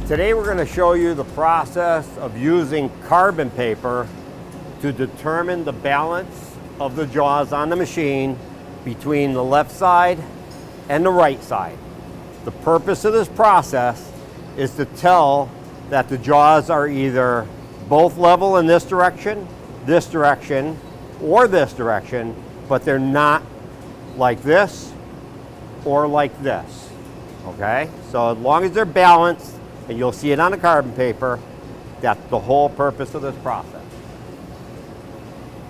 Today we're going to show you the process of using carbon paper to determine the balance of the jaws on the machine between the left side and the right side. The purpose of this process is to tell that the jaws are either both level in this direction, or this direction, but they're not like this or like this, okay? So as long as they're balanced, and you'll see it on the carbon paper, that's the whole purpose of this process.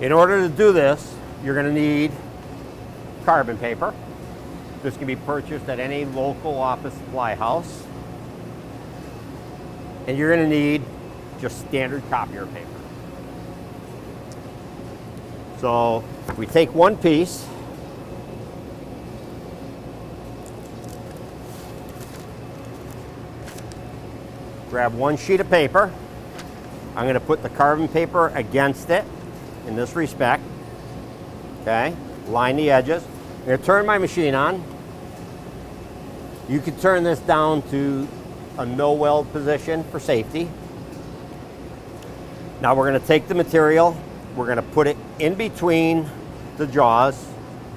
In order to do this, you're going to need carbon paper. This can be purchased at any local office supply house. And you're going to need just standard copier paper. So we take one piece, grab one sheet of paper. I'm going to put the carbon paper against it in this respect. Okay, line the edges. I'm going to turn my machine on. You can turn this down to a no weld position for safety. Now we're going to take the material, we're going to put it in between the jaws,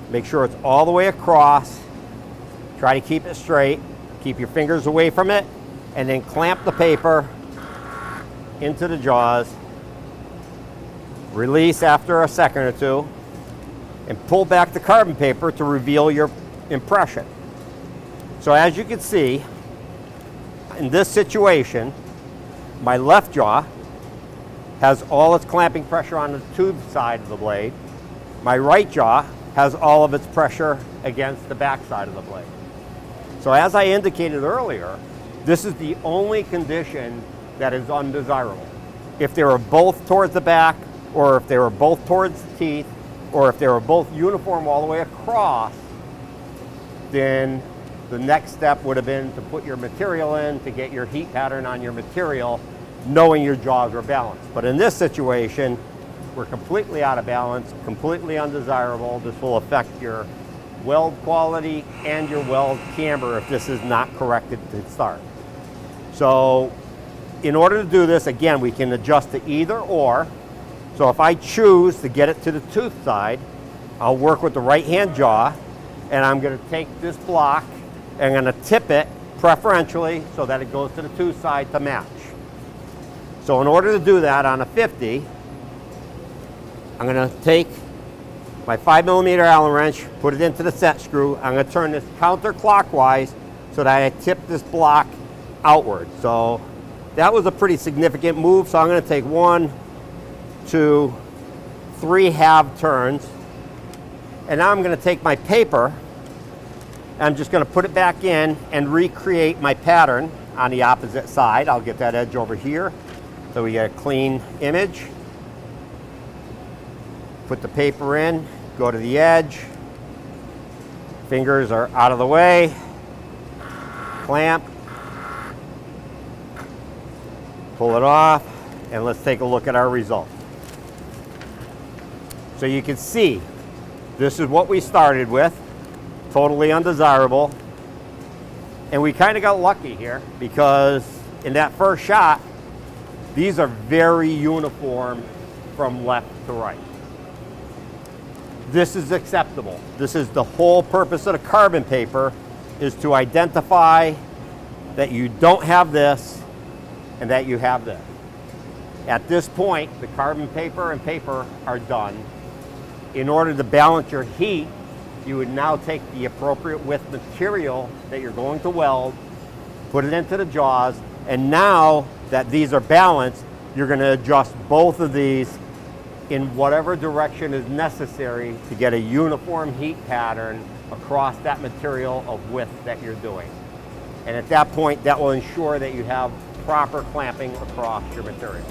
make sure it's all the way across, try to keep it straight, keep your fingers away from it, and then clamp the paper into the jaws, release after a second or two, and pull back the carbon paper to reveal your impression. So as you can see, in this situation, my left jaw has all its clamping pressure on the tube side of the blade. My right jaw has all of its pressure against the back side of the blade. So as I indicated earlier, this is the only condition that is undesirable. If they were both towards the back, or if they were both towards the teeth, or if they were both uniform all the way across, then the next step would have been to put your material in to get your heat pattern on your material, knowing your jaws were balanced. But in this situation, we're completely out of balance, completely undesirable. This will affect your weld quality and your weld camber if this is not corrected to start. So in order to do this, again, we can adjust to either or. So if I choose to get it to the tooth side, I'll work with the right hand jaw, and I'm going to take this block and I'm going to tip it preferentially so that it goes to the tooth side to match. So in order to do that on a 50, I'm going to take my 5mm Allen wrench, put it into the set screw. I'm going to turn this counterclockwise so that I tip this block outward. So that was a pretty significant move. So I'm going to take 1, 2, 3 half turns. And now I'm going to take my paper. I'm just going to put it back in and recreate my pattern on the opposite side. I'll get that edge over here so we get a clean image. Put the paper in, go to the edge. Fingers are out of the way. Clamp. Pull it off, and let's take a look at our result. So you can see, this is what we started with. Totally undesirable. And we kind of got lucky here because in that first shot, these are very uniform from left to right. This is acceptable. This is the whole purpose of the carbon paper, is to identify that you don't have this and that you have this. At this point, the carbon paper and paper are done. In order to balance your heat, you would now take the appropriate width material that you're going to weld, put it into the jaws, and now that these are balanced, you're going to adjust both of these in whatever direction is necessary to get a uniform heat pattern across that material of width that you're doing. And at that point, that will ensure that you have proper clamping across your material.